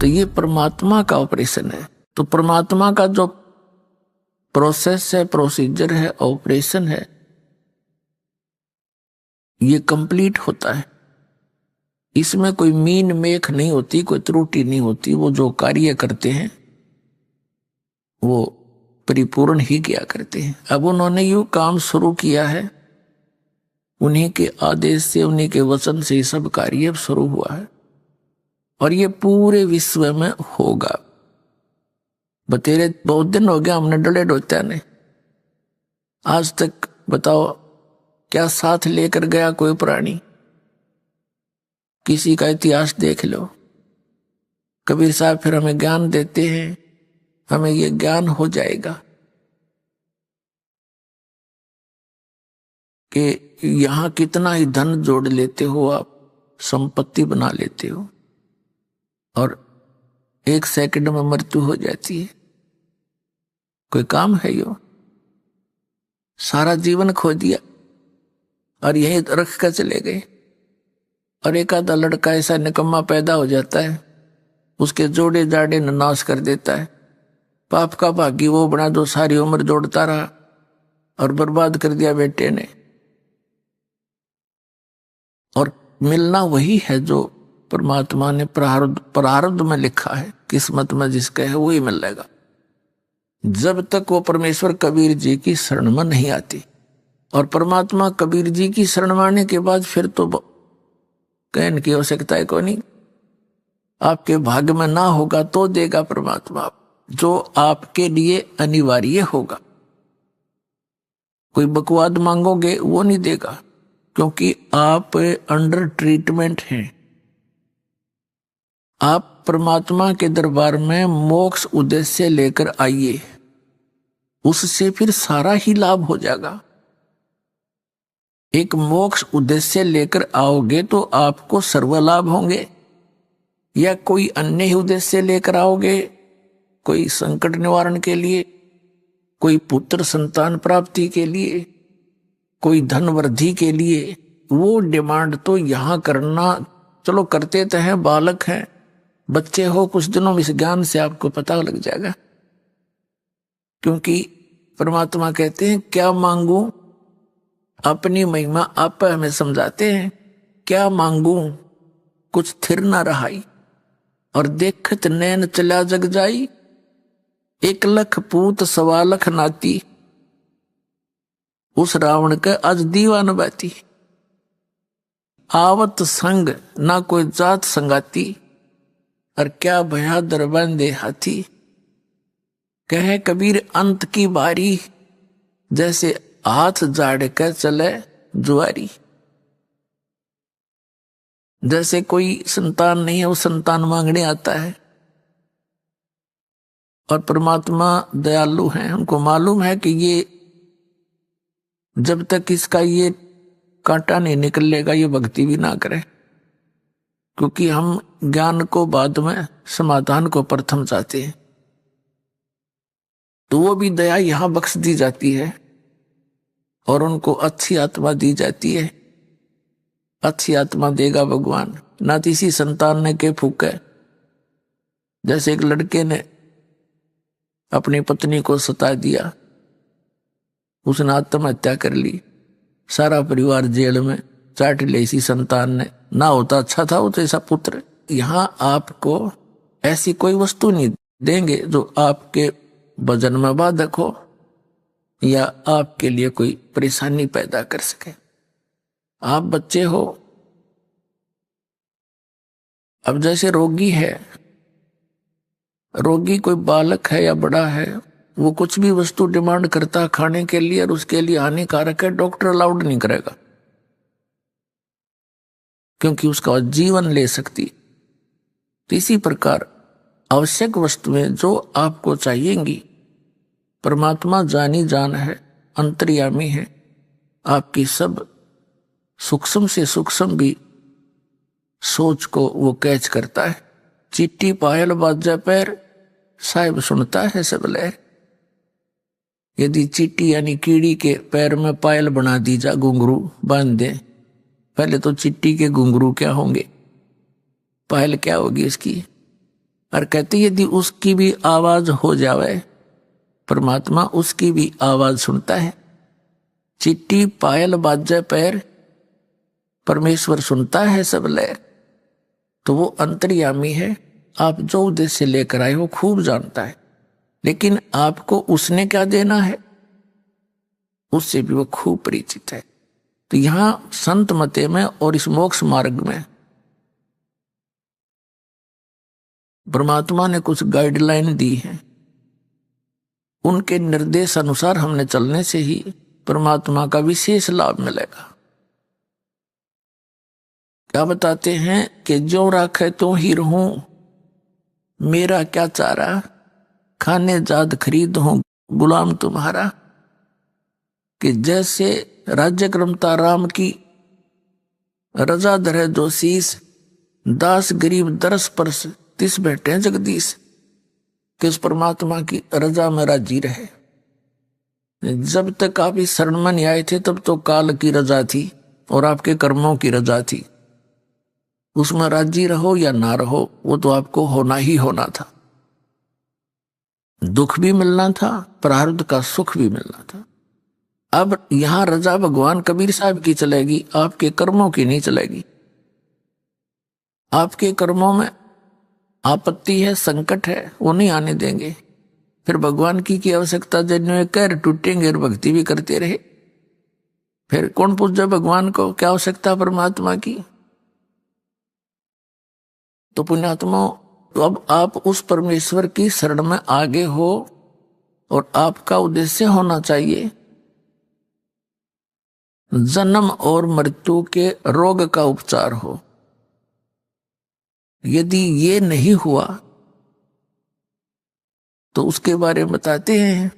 तो ये परमात्मा का ऑपरेशन है। तो परमात्मा का जो प्रोसेस है, प्रोसीजर है, ऑपरेशन है, ये कंप्लीट होता है। इसमें कोई मीन मेख नहीं होती, कोई त्रुटि नहीं होती। वो जो कार्य करते हैं वो परिपूर्ण ही किया करते हैं। अब उन्होंने यूं काम शुरू किया है, उन्हीं के आदेश से, उन्हीं के वचन से सब कार्य शुरू हुआ है और ये पूरे विश्व में होगा। बतेरे बहुत दिन हो गया हमने डले डोत्या ने, आज तक बताओ क्या साथ लेकर गया कोई प्राणी? किसी का इतिहास देख लो। कबीर साहब फिर हमें ज्ञान देते हैं, हमें ये ज्ञान हो जाएगा कि यहां कितना ही धन जोड़ लेते हो आप, संपत्ति बना लेते हो और 1 सेकंड में मृत्यु हो जाती है। कोई काम है यो? सारा जीवन खो दिया और यही रख कर चले गए। और एक आधा लड़का ऐसा निकम्मा पैदा हो जाता है, उसके जोड़े जाड़े नाश कर देता है। पाप का भागी वो बना जो सारी उम्र जोड़ता रहा और बर्बाद कर दिया बेटे ने। और मिलना वही है जो परमात्मा ने प्रारब्ध में लिखा है, किस्मत में जिसका है वही मिलेगा। जब तक वो परमेश्वर कबीर जी की शरण में नहीं आती, और परमात्मा कबीर जी की शरण में आने के बाद फिर तो कहने की आवश्यकता है को नहीं। आपके भाग्य में ना होगा तो देगा परमात्मा, जो आपके लिए अनिवार्य होगा। कोई बकवाद मांगोगे वो नहीं देगा, क्योंकि आप अंडर ट्रीटमेंट हैं। आप परमात्मा के दरबार में मोक्ष उद्देश्य लेकर आइए, उससे फिर सारा ही लाभ हो जाएगा। एक मोक्ष उद्देश्य लेकर आओगे तो आपको सर्व लाभ होंगे, या कोई अन्य ही उद्देश्य लेकर आओगे, कोई संकट निवारण के लिए, कोई पुत्र संतान प्राप्ति के लिए, कोई धन वृद्धि के लिए, वो डिमांड तो यहां करना चलो करते तो हैं, बालक हैं, बच्चे हो, कुछ दिनों में इस ज्ञान से आपको पता लग जाएगा। क्योंकि परमात्मा कहते हैं क्या मांगू, अपनी महिमा आप हमें समझाते हैं। क्या मांगू कुछ थिर ना रहाई, और देखत नैन चला जग जाई, 1 लाख पूत 1.25 लाख नाती, उस रावण के आज दीवान बाती। आवत संग ना कोई जात संगाती, और क्या भया दरबंदे हाथी। कहे कबीर अंत की बारी, जैसे हाथ जाड़ कर चले जुआरी। जैसे कोई संतान नहीं है वो संतान मांगने आता है, और परमात्मा दयालु हैं, उनको मालूम है कि ये जब तक इसका ये कांटा नहीं निकलेगा ये भक्ति भी ना करे। क्योंकि हम ज्ञान को बाद में, समाधान को प्रथम चाहते हैं। तो वो भी दया यहां बख्श दी जाती है और उनको अच्छी आत्मा दी जाती है। अच्छी आत्मा देगा भगवान, ना किसी संतान ने के फूके। जैसे एक लड़के ने अपनी पत्नी को सता दिया, उसने आत्महत्या कर ली, सारा परिवार जेल में, चाट ली इसी संतान ने। ना होता अच्छा था वो तो ऐसा पुत्र। यहां आपको ऐसी कोई वस्तु नहीं देंगे जो आपके वजन में बाधक हो या आपके लिए कोई परेशानी पैदा कर सके। आप बच्चे हो, अब जैसे रोगी है, रोगी कोई बालक है या बड़ा है, वो कुछ भी वस्तु डिमांड करता है खाने के लिए और उसके लिए हानिकारक है, डॉक्टर अलाउड नहीं करेगा, क्योंकि उसका जीवन ले सकती। तो इसी प्रकार आवश्यक वस्तुएं जो आपको चाहिएंगी, परमात्मा जानी जान है, अंतर्यामी है, आपकी सब सूक्ष्म से सूक्ष्म भी सोच को वो कैच करता है। चिट्टी पायल बाजा पैर, साहिब सुनता है सब लय। यदि चिट्टी यानी कीड़ी के पैर में पायल बना दी जा, घुंघरू बांध दे, पहले तो चिट्टी के घुंघरू क्या होंगे, पायल क्या होगी इसकी, और कहते यदि उसकी भी आवाज हो जावे, परमात्मा उसकी भी आवाज सुनता है। चिट्टी पायल बाजे पैर, परमेश्वर सुनता है सब लहर। तो वो अंतर्यामी है, आप जो उद्देश्य लेकर आए हो खूब जानता है, लेकिन आपको उसने क्या देना है उससे भी वो खूब परिचित है। तो यहां संत मते में और इस मोक्ष मार्ग में परमात्मा ने कुछ गाइडलाइन दी है, उनके निर्देश अनुसार हमने चलने से ही परमात्मा का विशेष लाभ मिलेगा। क्या बताते हैं कि जो राखे तो ही रहूं, मेरा क्या चारा, खाने जाद खरीद हूं गुलाम तुम्हारा। कि जैसे राज्य क्रमता राम की, रजा धरे जो शीस, दास गरीब दरस परस तिस बैठे जगदीश। किस परमात्मा की रजा में राजी रहे। जब तक आप इस शरण में नहीं आए थे तब तो काल की रजा थी और आपके कर्मों की रजा थी, उसमें राजी रहो या ना रहो वो तो आपको होना ही होना था। दुख भी मिलना था, प्रारब्ध का सुख भी मिलना था। अब यहां रजा भगवान कबीर साहब की चलेगी, आपके कर्मों की नहीं चलेगी। आपके कर्मों में आपत्ति है, संकट है, वो नहीं आने देंगे। फिर भगवान की आवश्यकता जन्य कर टूटेंगे और भक्ति भी करते रहे, फिर कौन पूछे भगवान को, क्या आवश्यकता परमात्मा की। तो पुण्यात्मा, तो अब आप उस परमेश्वर की शरण में आगे हो और आपका उद्देश्य होना चाहिए जन्म और मृत्यु के रोग का उपचार हो। यदि ये नहीं हुआ तो उसके बारे में बताते हैं,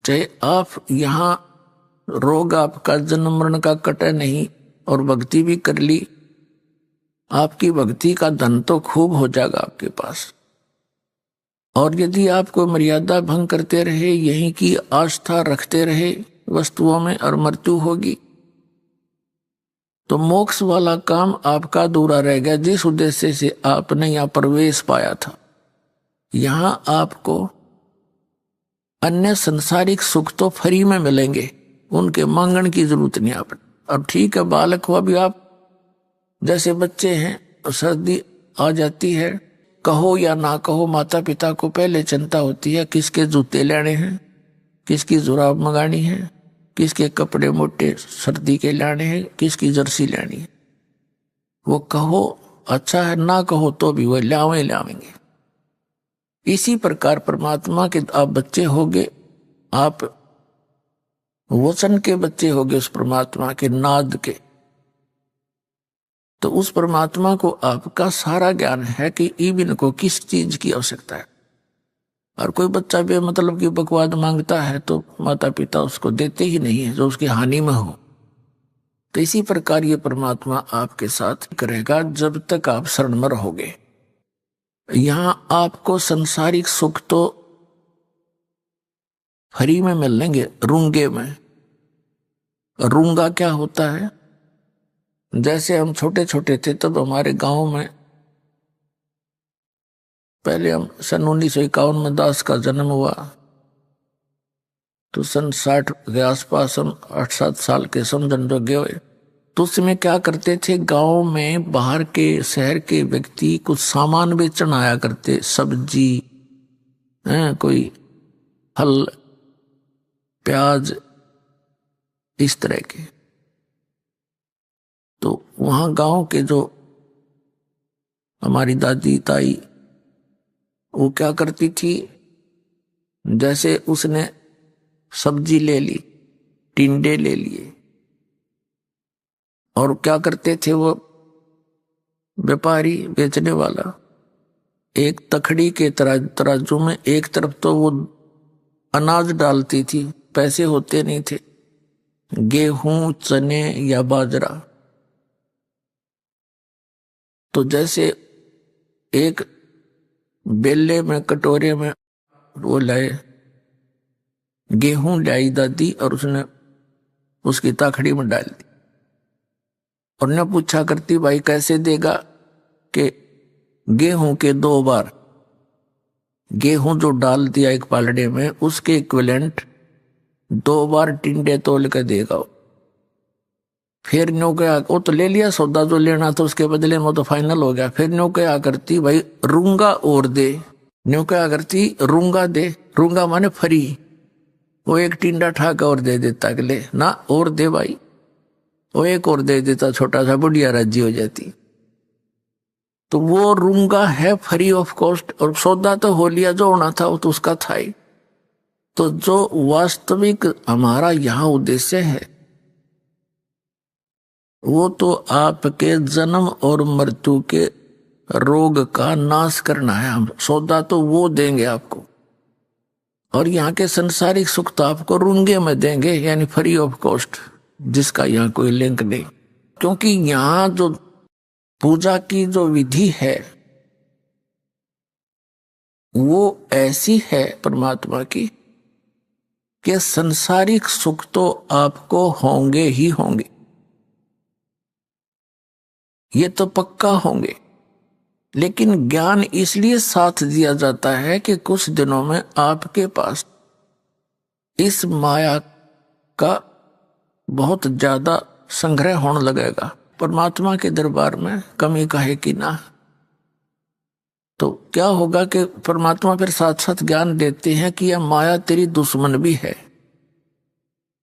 चाहे आप यहां रोग आपका जन्म मरण का कटे नहीं और भक्ति भी कर ली, आपकी भक्ति का धन तो खूब हो जाएगा आपके पास। और यदि आप कोई मर्यादा भंग करते रहे, यहीं की आस्था रखते रहे वस्तुओं में और मृत्यु होगी, तो मोक्ष वाला काम आपका अधूरा रह गया जिस उद्देश्य से आपने यहां प्रवेश पाया था। यहां आपको अन्य संसारिक सुख तो फ्री में मिलेंगे, उनके मांगने की जरूरत नहीं आप। अब ठीक है, बालक हो अभी आप, जैसे बच्चे हैं, सर्दी आ जाती है, कहो या ना कहो माता पिता को पहले चिंता होती है किसके जूते लेने हैं, किसकी जुराब मंगानी है, किसके कपड़े मोटे सर्दी के लाने हैं, किसकी जर्सी लेनी है। वो कहो अच्छा है, ना कहो तो भी वो लावेंगे। इसी प्रकार परमात्मा के आप बच्चे होगे, आप वचन के बच्चे होगे उस परमात्मा के नाद के। तो उस परमात्मा को आपका सारा ज्ञान है कि इबिन को किस चीज की आवश्यकता है। और कोई बच्चा बेमतलब की बकवाद मांगता है तो माता पिता उसको देते ही नहीं है जो उसकी हानि में हो। तो इसी प्रकार ये परमात्मा आपके साथ करेगा जब तक आप शरण में रहोगे। यहां आपको संसारिक सुख तो फ्री में मिलेंगे, रूंगे में। रूंगा क्या होता है, जैसे हम छोटे छोटे थे तब हमारे गांव में, पहले हम सन 1951 में दास का जन्म हुआ, तो सन 60 के आसपास हम 8-7 साल के समझन जोगे हुए। तो उसमें क्या करते थे, गांव में बाहर के शहर के व्यक्ति कुछ सामान बेचने आया करते, सब्जी, कोई फल, प्याज, इस तरह के। तो वहां गांव के जो हमारी दादी ताई, वो क्या करती थी, जैसे उसने सब्जी ले ली, टिंडे ले लिए, और क्या करते थे वो व्यापारी बेचने वाला, एक तखड़ी के तराजू में एक तरफ तो वो अनाज डालती थी, पैसे होते नहीं थे, गेहूं, चने या बाजरा। तो जैसे एक बेले में, कटोरे में वो लाए, गेहूं लाई दादी और उसने उसकी ताखड़ी में डाल दी, और ने पूछा करती भाई कैसे देगा, कि गेहूं के 2 बार गेहूं जो डाल दिया एक पालड़े में, उसके इक्विवेलेंट 2 बार टिंडे तोल के देगा। फिर न्यू क्या, वो तो ले लिया सौदा जो लेना था, उसके बदले में तो फाइनल हो गया। फिर न्यू क्या करती, भाई रूंगा और दे। न्यू क्या करती, रूंगा दे। रूंगा माने फरी। वो एक टिंडा ठाक और दे देता, अगले ना और दे भाई, वो एक और दे देता, छोटा सा, बुढ़िया राजी हो जाती। तो वो रूंगा है फ्री ऑफ कॉस्ट, और सौदा तो हो लिया, जो होना था वो तो उसका था ही। तो जो वास्तविक हमारा यहाँ उद्देश्य है वो तो आपके जन्म और मृत्यु के रोग का नाश करना है। हम सौदा तो वो देंगे आपको, और यहाँ के संसारिक सुख तो आपको रूंगे में देंगे, यानी फ्री ऑफ कॉस्ट, जिसका यहाँ कोई लिंक नहीं। क्योंकि यहाँ जो पूजा की जो विधि है वो ऐसी है परमात्मा की कि संसारिक सुख तो आपको होंगे ही होंगे, ये तो पक्का होंगे। लेकिन ज्ञान इसलिए साथ दिया जाता है कि कुछ दिनों में आपके पास इस माया का बहुत ज्यादा संग्रह होने लगेगा। परमात्मा के दरबार में कमी काहे की ना। तो क्या होगा कि परमात्मा फिर साथ साथ ज्ञान देते हैं कि यह माया तेरी दुश्मन भी है,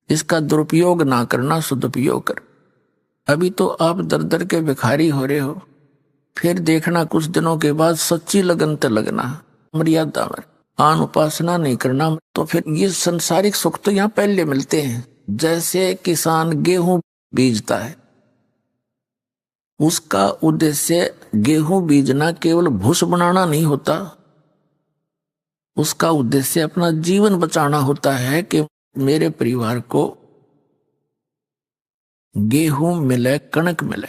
इसका दुरुपयोग ना करना, सदुपयोग कर। अभी तो आप दर दर के भिखारी हो रहे हो, फिर देखना कुछ दिनों के बाद सच्ची लगन ते लगना, मर्यादा में आन उपासना नहीं करना। तो फिर ये संसारिक सुख तो यहाँ पहले मिलते हैं। जैसे किसान गेहूं बीजता है, उसका उद्देश्य गेहूं बीजना केवल भूस बनाना नहीं होता, उसका उद्देश्य अपना जीवन बचाना होता है कि मेरे परिवार को गेहूं मिले, कणक मिले,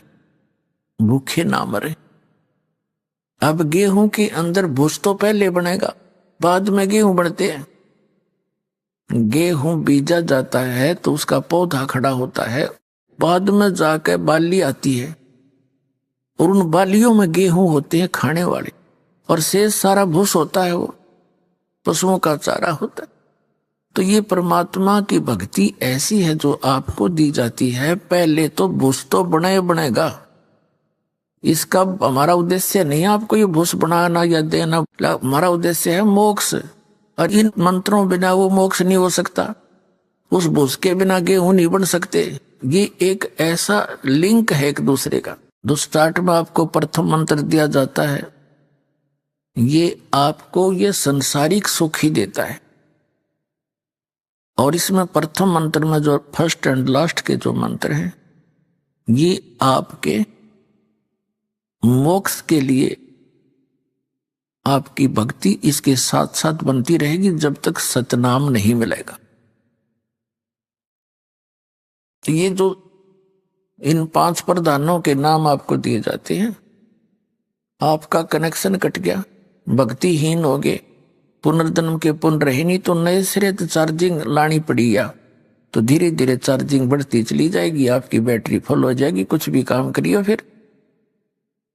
भूखे ना मरे। अब गेहूं के अंदर भूस तो पहले बनेगा, बाद में गेहूं बनते हैं। गेहूं बीजा जाता है तो उसका पौधा खड़ा होता है, बाद में जाकर बाली आती है, और उन बालियों में गेहूं होते हैं खाने वाले, और शेष सारा भूस होता है, वो पशुओं का चारा होता है। तो ये परमात्मा की भक्ति ऐसी है जो आपको दी जाती है। पहले तो भूस तो बनेगा, इसका हमारा उद्देश्य नहीं है आपको ये भूस बनाना या देना, हमारा उद्देश्य है मोक्ष। और इन मंत्रों बिना वो मोक्ष नहीं हो सकता, उस भूस के बिना गेहूं नहीं बन सकते। ये एक ऐसा लिंक है एक दूसरे का। जो स्टार्ट में आपको प्रथम मंत्र दिया जाता है, ये आपको ये संसारिक सुख ही देता है। और इसमें प्रथम मंत्र में जो फर्स्ट एंड लास्ट के जो मंत्र हैं, ये आपके मोक्ष के लिए आपकी भक्ति इसके साथ साथ बनती रहेगी जब तक सतनाम नहीं मिलेगा। तो ये जो इन 5 प्रधानों के नाम आपको दिए जाते हैं, आपका कनेक्शन कट गया, भक्तिहीन हो गए, पुनर्जन्म के पुण्य रहे नहीं, तो नए सिरे तो चार्जिंग लानी पड़ी, या तो धीरे धीरे चार्जिंग बढ़ती चली जाएगी, आपकी बैटरी फुल हो जाएगी। कुछ भी काम करिए फिर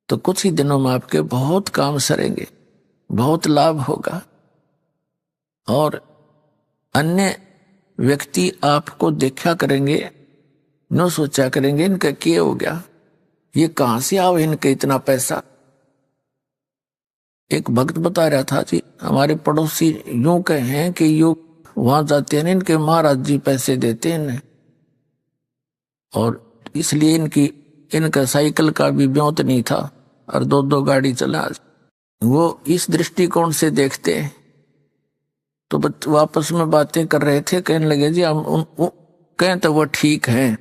तो कुछ ही दिनों में आपके बहुत काम सरेंगे, बहुत लाभ होगा। और अन्य व्यक्ति आपको देखा करेंगे, न सोचा करेंगे इनका क्या हो गया, ये कहां से आओ इनके इतना पैसा। एक भक्त बता रहा था जी, हमारे पड़ोसी यूं कहे कि यूं वहां जाते हैं, इनके महाराज जी पैसे देते हैं इन्हें, और इसलिए इनका साइकिल का भी ब्योत नहीं था, और 2 गाड़ी चला। वो इस दृष्टिकोण से देखते हैं। तो वापस में बातें कर रहे थे, कहने लगे जी हम कहें तो वो ठीक है,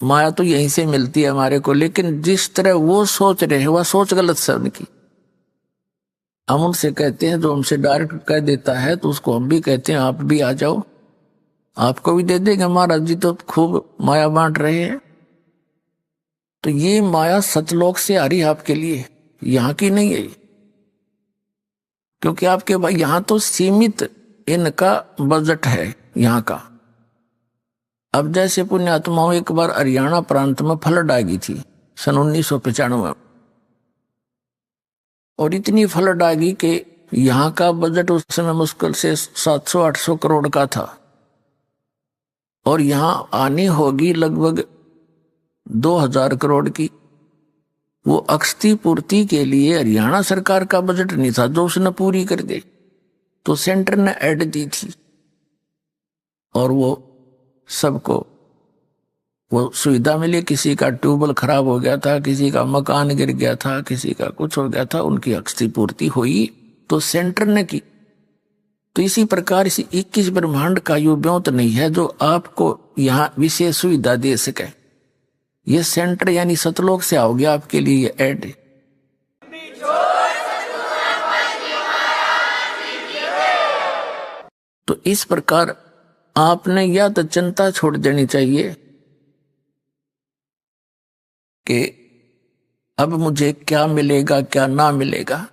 माया तो यहीं से मिलती है हमारे को, लेकिन जिस तरह वो सोच रहे हैं वह सोच गलत है उनकी। हम उनसे कहते हैं, जो हमसे डायरेक्ट कह देता है तो उसको हम भी कहते हैं आप भी आ जाओ, आपको भी दे देंगे, महाराज जी तो खूब माया बांट रहे हैं। तो ये माया सतलोक से आ रही है आपके लिए, यहाँ की नहीं है, क्योंकि आपके भाई यहाँ तो सीमित इनका बजट है यहाँ का। अब जैसे पुण्यात्माओं एक बार हरियाणा प्रांत में फ्लड आ गई थी सन 1995 में, और इतनी फ्लड आ गई कि यहाँ का बजट उस समय मुश्किल से 700-800 करोड़ का था और यहाँ आनी होगी लगभग 2000 करोड़ की। वो अक्षति पूर्ति के लिए हरियाणा सरकार का बजट नहीं था जो उसने पूरी कर दी, तो सेंटर ने ऐड दी थी और वो सबको वो सुविधा मिली। किसी का ट्यूबवेल खराब हो गया था, किसी का मकान गिर गया था, किसी का कुछ हो गया था, उनकी अक्षति पूर्ति हुई तो सेंटर ने की। तो इसी प्रकार इसी 21 ब्रह्मांड का युव्योत नहीं है जो आपको यहाँ विशेष सुविधा दे सके। ये सेंटर यानी सतलोक से आओगे आपके लिए ये ऐड। तो इस प्रकार आपने या तो चिंता छोड़ देनी चाहिए कि अब मुझे क्या मिलेगा क्या ना मिलेगा,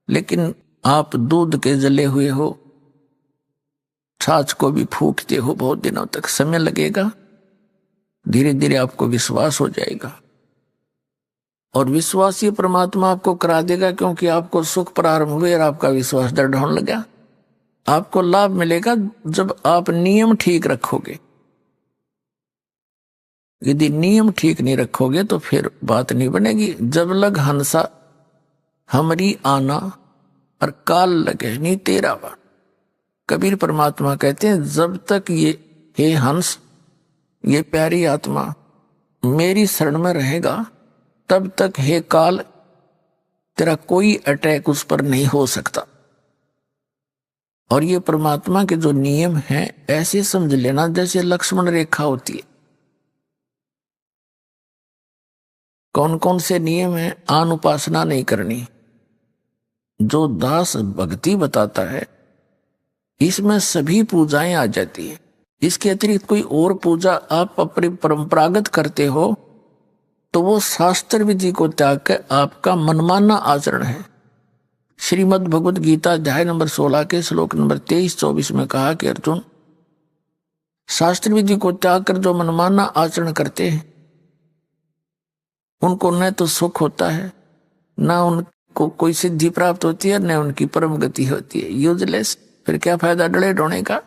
लेकिन आप दूध के जले हुए हो, छाछ को भी फूकते हो बहुत दिनों तक, समय लगेगा, धीरे धीरे आपको विश्वास हो जाएगा और विश्वासी परमात्मा आपको करा देगा, क्योंकि आपको सुख प्रारंभ हुए और आपका विश्वास दृढ़ होने लगा। आपको लाभ मिलेगा जब आप नियम ठीक रखोगे। यदि नियम ठीक नहीं रखोगे तो फिर बात नहीं बनेगी। जब लग हंसा हमारी आना और काल लगे नहीं तेरा बात। कबीर परमात्मा कहते हैं जब तक ये हे हंस, ये प्यारी आत्मा मेरी शरण में रहेगा, तब तक हे काल तेरा कोई अटैक उस पर नहीं हो सकता। और ये परमात्मा के जो नियम हैं ऐसे समझ लेना जैसे लक्ष्मण रेखा होती है। कौन कौन से नियम हैं? आन उपासना नहीं करनी, जो दास भक्ति बताता है इसमें सभी पूजाएं आ जाती है। इसके अतिरिक्त कोई और पूजा आप अपनी परंपरागत करते हो तो वो शास्त्र विधि को त्याग कर आपका मनमाना आचरण है। श्रीमद् भगवद गीता अध्याय नंबर 16 के श्लोक नंबर 23-24 में कहा कि अर्जुन, शास्त्र विधि को त्याग कर जो मनमाना आचरण करते हैं उनको न तो सुख होता है, न उनको कोई सिद्धि प्राप्त होती है, न उनकी परम गति होती है। यूजलेस। फिर क्या फायदा डले ढोने का।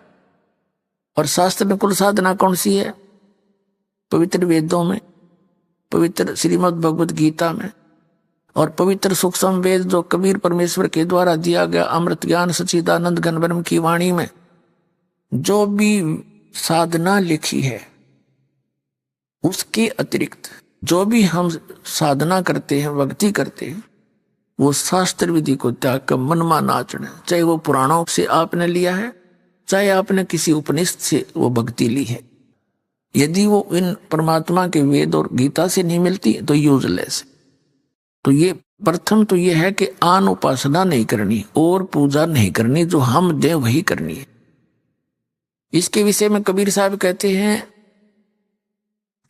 और शास्त्र में कुल साधना कौन सी है? पवित्र वेदों में, पवित्र श्रीमद् भगवद गीता में और पवित्र सूक्ष्म वेद जो कबीर परमेश्वर के द्वारा दिया गया अमृत ज्ञान सच्चिदानंद घन ब्रह्म की वाणी में जो भी साधना लिखी है, उसके अतिरिक्त जो भी हम साधना करते हैं, भक्ति करते हैं, वो शास्त्र विधि को त्याग कर मनमाना आचरण है। चाहे वो पुराणों से आपने लिया है, चाहे आपने किसी उपनिषद से वो भक्ति ली है, यदि वो इन परमात्मा के वेद और गीता से नहीं मिलती तो यूजलेस। तो ये प्रथम तो ये है कि आन उपासना नहीं करनी और पूजा नहीं करनी, जो हम दे वही करनी है। इसके विषय में कबीर साहब कहते हैं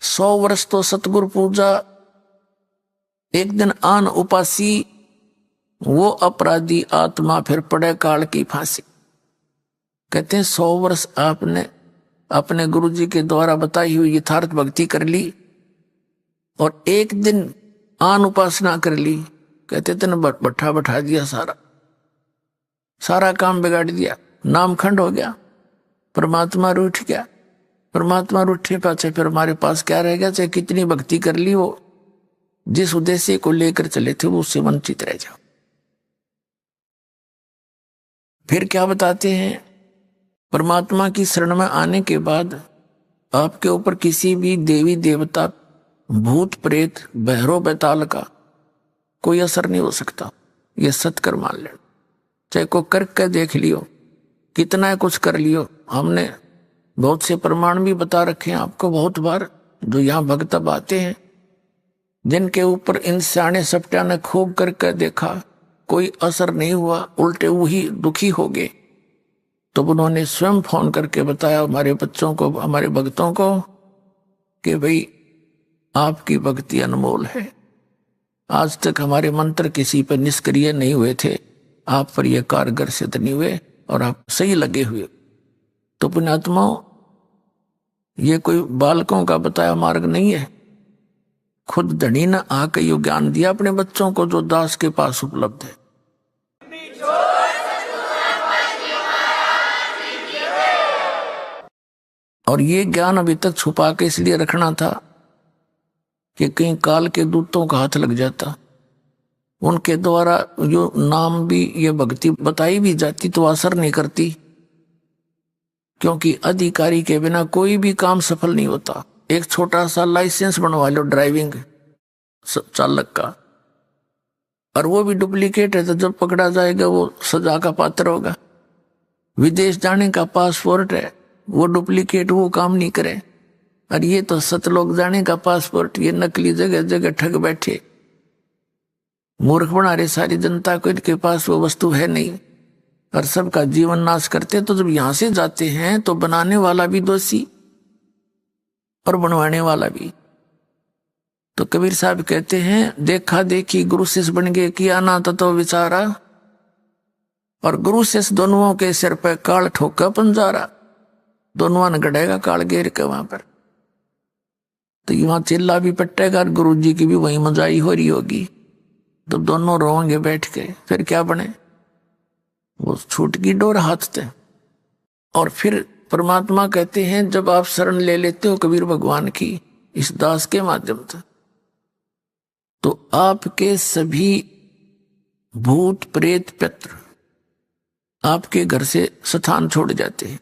100 वर्ष तो सतगुरु पूजा, एक दिन आन उपासी, वो अपराधी आत्मा फिर पड़े काल की फांसी। कहते हैं 100 वर्ष आपने अपने गुरु जी के द्वारा बताई हुई यथार्थ भक्ति कर ली और एक दिन आन उपासना कर ली, कहते तेने बैठा बैठा दिया, सारा काम बिगाड़ दिया, नाम खंड हो गया, परमात्मा रूठ गया। परमात्मा रूठे पाछे फिर हमारे पास क्या रह गया? चाहे कितनी भक्ति कर ली, वो जिस उद्देश्य को लेकर चले थे वो उससे वंचित रह जाओ। फिर क्या बताते हैं? परमात्मा की शरण में आने के बाद आपके ऊपर किसी भी देवी देवता, भूत प्रेत, बहरो बैताल का कोई असर नहीं हो सकता। ये सत्कर मान लेना। चाहे को करके देख लियो, कितना कुछ कर लियो। हमने बहुत से प्रमाण भी बता रखे हैं आपको बहुत बार, जो यहाँ भक्त आते हैं जिनके ऊपर इन सियाने सपटिया ने खूब करके देखा, कोई असर नहीं हुआ, उल्टे वही दुखी हो गए। तो उन्होंने स्वयं फोन करके बताया हमारे बच्चों को, हमारे भक्तों को कि भाई आपकी भक्ति अनमोल है, आज तक हमारे मंत्र किसी पर निष्क्रिय नहीं हुए थे, आप पर यह कारगर सिद्ध नहीं हुए और आप सही लगे हुए। तो पुण्यात्माओं, ये कोई बालकों का बताया मार्ग नहीं है। खुद धनी ने आके यो ज्ञान दिया अपने बच्चों को जो दास के पास उपलब्ध है। और ये ज्ञान अभी तक छुपा के इसलिए रखना था कि कहीं काल के दूतों का हाथ लग जाता, उनके द्वारा जो नाम भी ये भक्ति बताई भी जाती तो असर नहीं करती, क्योंकि अधिकारी के बिना कोई भी काम सफल नहीं होता। एक छोटा सा लाइसेंस बनवा लो ड्राइविंग चालक का, और वो भी डुप्लीकेट है तो जब पकड़ा जाएगा वो सजा का पात्र होगा। विदेश जाने का पासपोर्ट है, वो डुप्लीकेट, वो काम नहीं करे। और ये तो सतलोक जाने का पासपोर्ट, ये नकली जगह जगह ठग बैठे, मूर्ख बना रहे सारी जनता को, इनके पास वो वस्तु है नहीं और सबका जीवन नाश करते। तो जब यहां से जाते हैं तो बनाने वाला भी दोषी और बनवाने वाला भी। तो कबीर साहब कहते हैं देखा देखी गुरु शिष्य बन गए, किया ना तो विचारा, और गुरु शिष्य दोनों के सिर पर काल ठोका पंजारा, दोनों ने गड़ेगा काल घेर के वहां पर। तो वहां चिल्ला भी पट्टेगा और गुरु जी की भी वही मजाई हो रही होगी, तो दोनों रोएंगे बैठ के, फिर क्या बने, वो छूट की डोर हाथ थे। और फिर परमात्मा कहते हैं जब आप शरण ले लेते हो कबीर भगवान की इस दास के माध्यम से, तो आपके सभी भूत प्रेत पितृ आपके घर से स्थान छोड़ जाते हैं।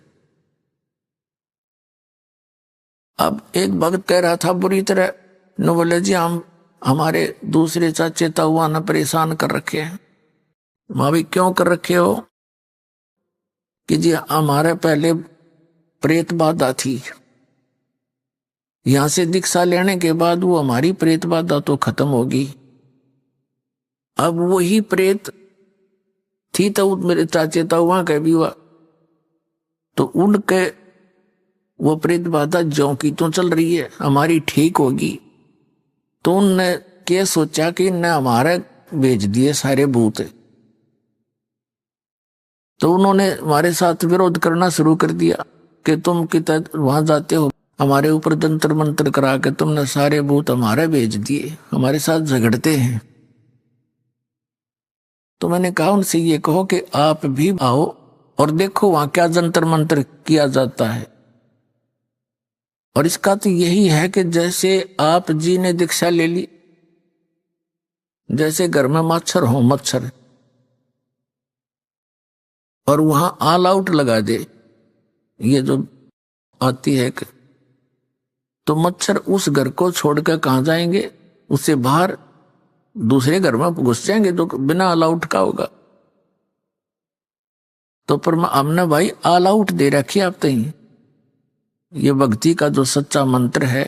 अब एक भक्त कह रहा था बुरी तरह, न बोले जी हम हमारे दूसरे चाचे ताऊआ ने परेशान कर रखे हैं। माँ भी क्यों कर रखे हो? कि जी हमारे पहले प्रेत बाधा थी, यहां से दीक्षा लेने के बाद वो हमारी प्रेत बाधा तो खत्म होगी। अब वही प्रेत थी तो मेरे चाचे ताऊआ का भी हुआ, तो उनके वो प्रेत बाधा ज्यों की तो चल रही है, हमारी ठीक होगी। तो उनने क्या सोचा कि इनने हमारे भेज दिए सारे भूत, तो उन्होंने हमारे साथ विरोध करना शुरू कर दिया कि तुम कितना वहां जाते हो, हमारे ऊपर जंतर मंत्र करा के तुमने सारे भूत हमारे भेज दिए, हमारे साथ झगड़ते हैं। तो मैंने कहा उनसे ये कहो कि आप भी आओ और देखो वहां क्या जंतर मंत्र किया जाता है। और इसका तो यही है कि जैसे आप जी ने दीक्षा ले ली, जैसे घर में मच्छर हो मच्छर, और वहां ऑल आउट लगा दे, ये जो आती है कि, तो मच्छर उस घर को छोड़कर कहां जाएंगे, उससे बाहर दूसरे घर में घुस जाएंगे जो बिना ऑल आउट का होगा। तो पर हमने भाई ऑल आउट दे रखी आप तई, ये भक्ति का जो सच्चा मंत्र है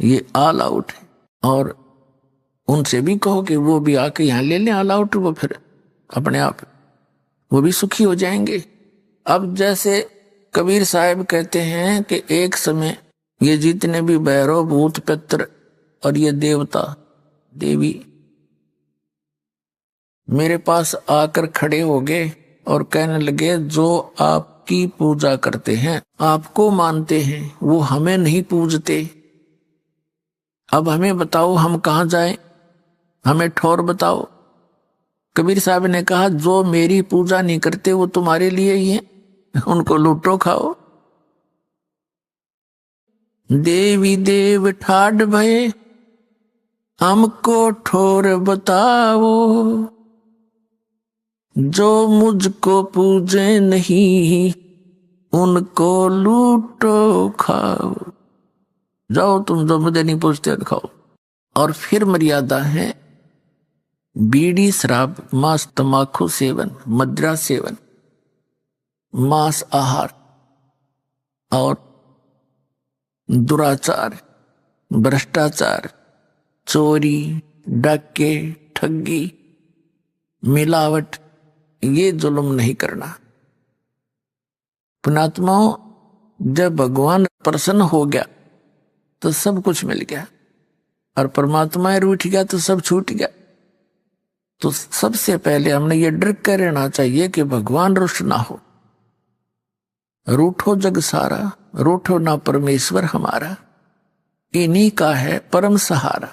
ये ऑल आउट है। और उनसे भी कहो कि वो भी आके यहाँ ले लें ऑल आउट, वो फिर अपने आप वो भी सुखी हो जाएंगे। अब जैसे कबीर साहब कहते हैं कि एक समय ये जितने भी भैरव भूत पित्र और ये देवता देवी मेरे पास आकर खड़े हो गए और कहने लगे जो आपकी पूजा करते हैं, आपको मानते हैं, वो हमें नहीं पूजते। अब हमें बताओ हम कहां जाएं, हमें ठौर बताओ। कबीर साहब ने कहा जो मेरी पूजा नहीं करते वो तुम्हारे लिए ही है, उनको लूटो खाओ। देवी देव ठाड भये हमको ठोर बताओ, जो मुझको पूजे नहीं उनको लूटो खाओ। जाओ तुम जो मुझे नहीं पूछते खाओ। और फिर मर्यादा है बीड़ी शराब मांस तंबाकू सेवन मदिरा सेवन मांस आहार और दुराचार भ्रष्टाचार चोरी डाके ठगी मिलावट, ये जुल्म नहीं करना। पुणात्माओं जब भगवान प्रसन्न हो गया तो सब कुछ मिल गया, और परमात्मा रूठ गया तो सब छूट गया। तो सबसे पहले हमने ये डर कर रहना चाहिए कि भगवान रुष्ट ना हो। रूठो जग सारा रूठो ना परमेश्वर हमारा, इन्हीं का है परम सहारा।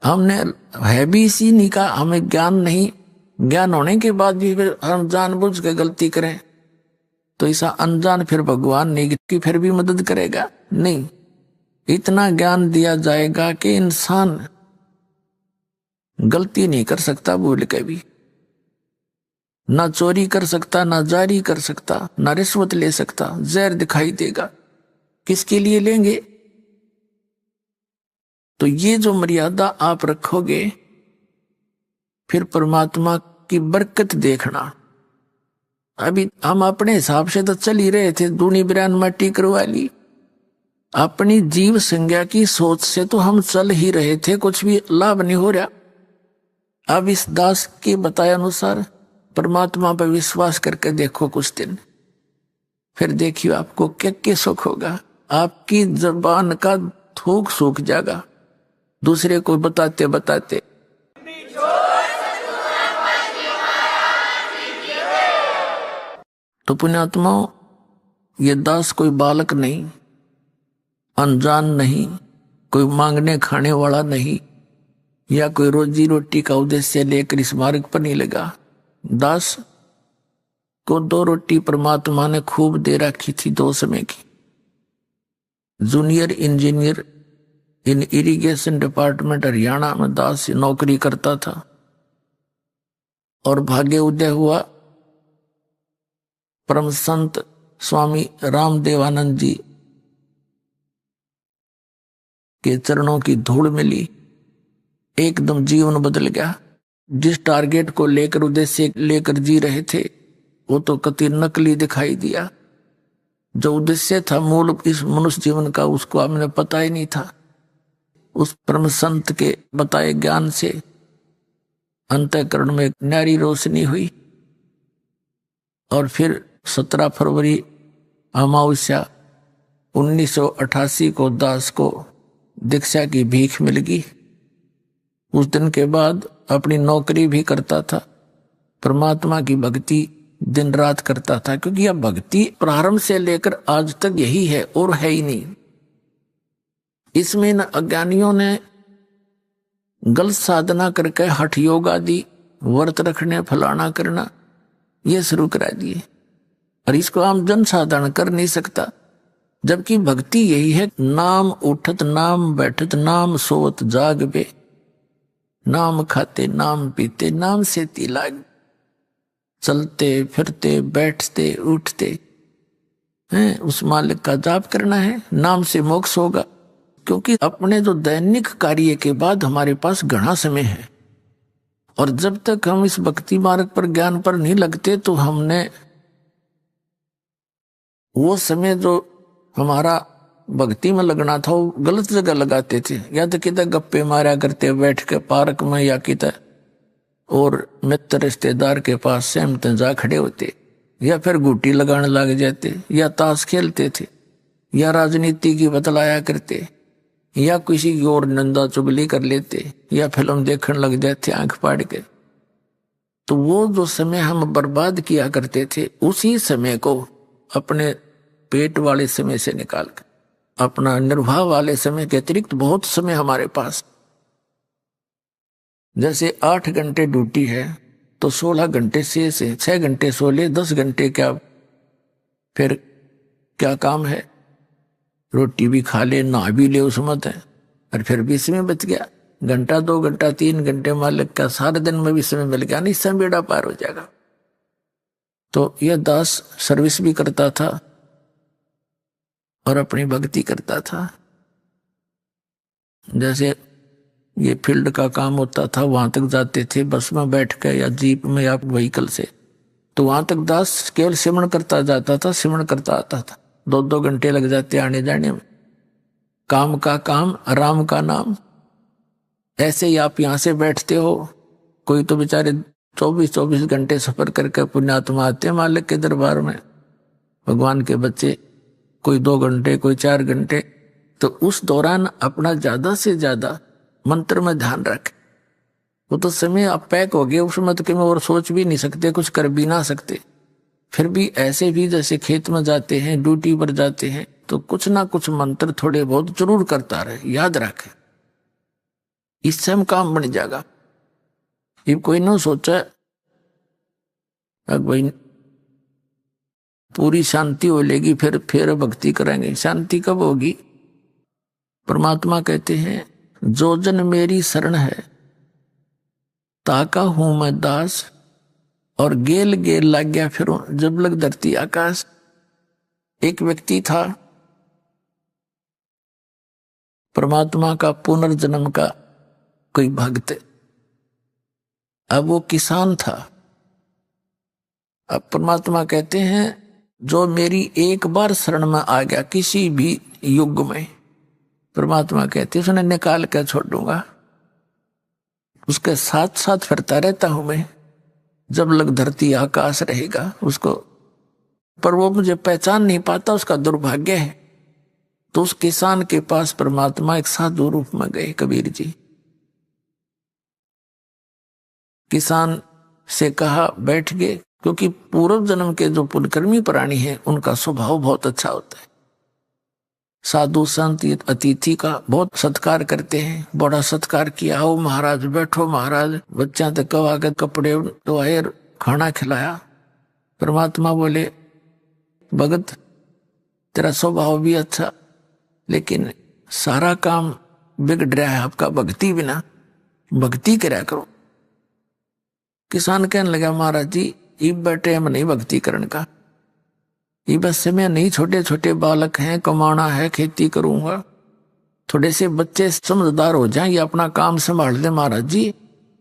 हमने है भी इसी नहीं का, हमें ज्ञान नहीं, ज्ञान होने के बाद भी फिर हम जानबूझ के गलती करें तो ऐसा अनजान फिर भगवान नहीं कि फिर भी मदद करेगा? नहीं, इतना ज्ञान दिया जाएगा कि इंसान गलती नहीं कर सकता भूल के भी, ना चोरी कर सकता, ना जारी कर सकता, ना रिश्वत ले सकता। जहर दिखाई देगा, किसके लिए लेंगे? तो ये जो मर्यादा आप रखोगे, फिर परमात्मा की बरकत देखना। अभी हम अपने हिसाब से तो चल ही रहे थे, दूनी बिरान मट्टी करवा ली, अपनी जीव संज्ञा की सोच से तो हम चल ही रहे थे, कुछ भी लाभ नहीं हो रहा। अब इस दास के बताए अनुसार परमात्मा पर विश्वास करके देखो कुछ दिन, फिर देखियो आपको क्या क्या सुख होगा। आपकी जबान का थूक सूख जाएगा दूसरे को बताते बताते। तो पुण्यात्माओं, ये दास कोई बालक नहीं, अनजान नहीं, कोई मांगने खाने वाला नहीं, या कोई रोजी रोटी का उद्देश्य लेकर इस मार्ग पर नहीं लगा। दास को 2 रोटी परमात्मा ने खूब दे रखी थी 2 समय की। जूनियर इंजीनियर इन इरिगेशन डिपार्टमेंट हरियाणा में दास नौकरी करता था, और भाग्य उदय हुआ परम संत स्वामी रामदेवानंद जी के चरणों की धूल मिली, एकदम जीवन बदल गया। जिस टारगेट को लेकर, उद्देश्य लेकर जी रहे थे, वो तो कति नकली दिखाई दिया। जो उद्देश्य था मूल इस मनुष्य जीवन का, उसको हमने पता ही नहीं था। उस परम संत के बताए ज्ञान से अंतःकरण में एक न्यारी रोशनी हुई, और फिर 17 फरवरी अमावस्या 1988 को दास को दीक्षा की भीख मिल गई। उस दिन के बाद अपनी नौकरी भी करता था, परमात्मा की भक्ति दिन रात करता था, क्योंकि यह भक्ति प्रारंभ से लेकर आज तक यही है और है ही नहीं। इसमें न अज्ञानियों ने गलत साधना करके हठ योग आदि व्रत रखने फलाना करना ये शुरू करा दिए, और इसको आम जन साधारण कर नहीं सकता। जबकि भक्ति यही है, नाम उठत नाम बैठत नाम सोवत जाग बे, नाम खाते नाम पीते नाम से तिलाग, चलते फिरते बैठते उठते हैं उस मालिक का जाप करना है, नाम से मोक्ष होगा। क्योंकि अपने जो दैनिक कार्य के बाद हमारे पास घना समय है, और जब तक हम इस भक्ति मार्ग पर ज्ञान पर नहीं लगते तो हमने वो समय जो हमारा भक्ति में लगना था वो गलत जगह लगाते थे, या तो किधर गप्पे मारा करते बैठ के पार्क में, या किधर और मित्र रिश्तेदार के पास सहमत जा खड़े होते, या फिर गुटी लगाने लग जाते, या ताश खेलते थे, या राजनीति की बतलाया करते, या किसी की और निंदा चुगली कर लेते, या फिल्म देखने लग जाते आंख फाड़ के। तो वो जो समय हम बर्बाद किया करते थे, उसी समय को अपने पेट वाले समय से निकाल कर, अपना निर्वाह वाले समय के अतिरिक्त बहुत समय हमारे पास, जैसे 8 घंटे ड्यूटी है तो 16 घंटे से 6 घंटे सो ले, 10 घंटे क्या फिर क्या काम है, रोटी भी खा ले, नहा भी ले, उस मत है, और फिर भी समय बच गया। घंटा 2 घंटा 3 घंटे मालिक का सारे दिन में भी समय मिल गया, नहीं समय बेड़ा पार हो जाएगा। तो यह दास सर्विस भी करता था और अपनी भक्ति करता था। जैसे ये फील्ड का काम होता था, वहां तक जाते थे बस में बैठ कर या जीप में या व्हीकल से, तो वहां तक दास केवल सिमरण करता जाता था, सिमरण करता आता था। 2-2 घंटे लग जाते आने जाने में। काम का काम, राम का नाम। ऐसे ही आप यहां से बैठते हो, कोई तो बेचारे 24-24 घंटे सफर करके पुण्यात्मा आते हैं मालिक के दरबार में, भगवान के बच्चे, कोई 2 घंटे कोई 4 घंटे। तो उस दौरान अपना ज्यादा से ज्यादा मंत्र में ध्यान रखें। वो तो समय आप पैक हो गए उस मत के में, और सोच भी नहीं सकते, कुछ कर भी ना सकते। फिर भी ऐसे भी जैसे खेत में जाते हैं, ड्यूटी पर जाते हैं, तो कुछ ना कुछ मंत्र थोड़े बहुत जरूर करता रहे, याद रखें। इससे हम काम बन जाएगा। ये कोई न सोचा भाई पूरी शांति हो लेगी फिर भक्ति करेंगे। शांति कब होगी? परमात्मा कहते हैं जो जन मेरी शरण है ताका हूं मैं दास, और गेल गेल लग गया फिर जब लग धरती आकाश। एक व्यक्ति था परमात्मा का पुनर्जन्म का कोई भक्त, अब वो किसान था। अब परमात्मा कहते हैं जो मेरी एक बार शरण में आ गया किसी भी युग में, परमात्मा कहते हैं उसने निकाल कर छोड़ दूंगा, उसके साथ साथ फिरता रहता हूं मैं जब लग धरती आकाश रहेगा उसको। पर वो मुझे पहचान नहीं पाता, उसका दुर्भाग्य है। तो उस किसान के पास परमात्मा एक साधु रूप में गए कबीर जी। किसान से कहा बैठ गए, क्योंकि पूर्व जन्म के जो पुण्यकर्मी प्राणी हैं उनका स्वभाव बहुत अच्छा होता है। साधु संत अतिथि का बहुत सत्कार करते हैं। बड़ा सत्कार किया, आओ महाराज बैठो महाराज, बच्चा तक आकर कपड़े तो आए, खाना खिलाया। परमात्मा बोले भगत तेरा स्वभाव भी अच्छा, लेकिन सारा काम बिगड़ रहा है आपका भक्ति बिना, भक्ति करा करो। किसान कहने लगा महाराज जी ये बैठे हम नहीं भक्ति करने का, ये बस समय नहीं, छोटे छोटे बालक हैं, कमाना है, खेती करूंगा, थोड़े से बच्चे समझदार हो जाएं, ये अपना काम संभाल दे महाराज जी,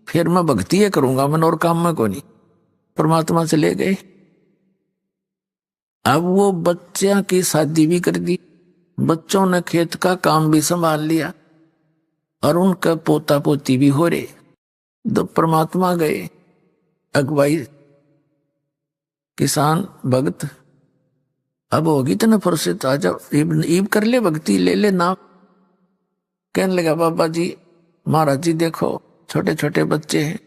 फिर मैं भक्ति ये करूंगा, मैं और काम में को नहीं। परमात्मा चले गए। अब वो बच्चियां की शादी भी कर दी, बच्चों ने खेत का काम भी संभाल लिया और उनका पोता पोती भी हो रहे। तो परमात्मा गए, अगुवाई किसान भक्त अब होगी तो न फुर्सत, आ जाओ ईब कर ले, भक्ति ले ले नाम। कहने लगा बाबा जी महाराज जी देखो छोटे छोटे बच्चे हैं,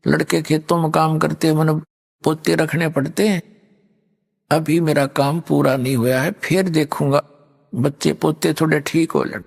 लड़के खेतों में काम करते हैं, मैंने पोते रखने पड़ते हैं, अभी मेरा काम पूरा नहीं हुआ है, फिर देखूंगा बच्चे पोते थोड़े ठीक हो लड़।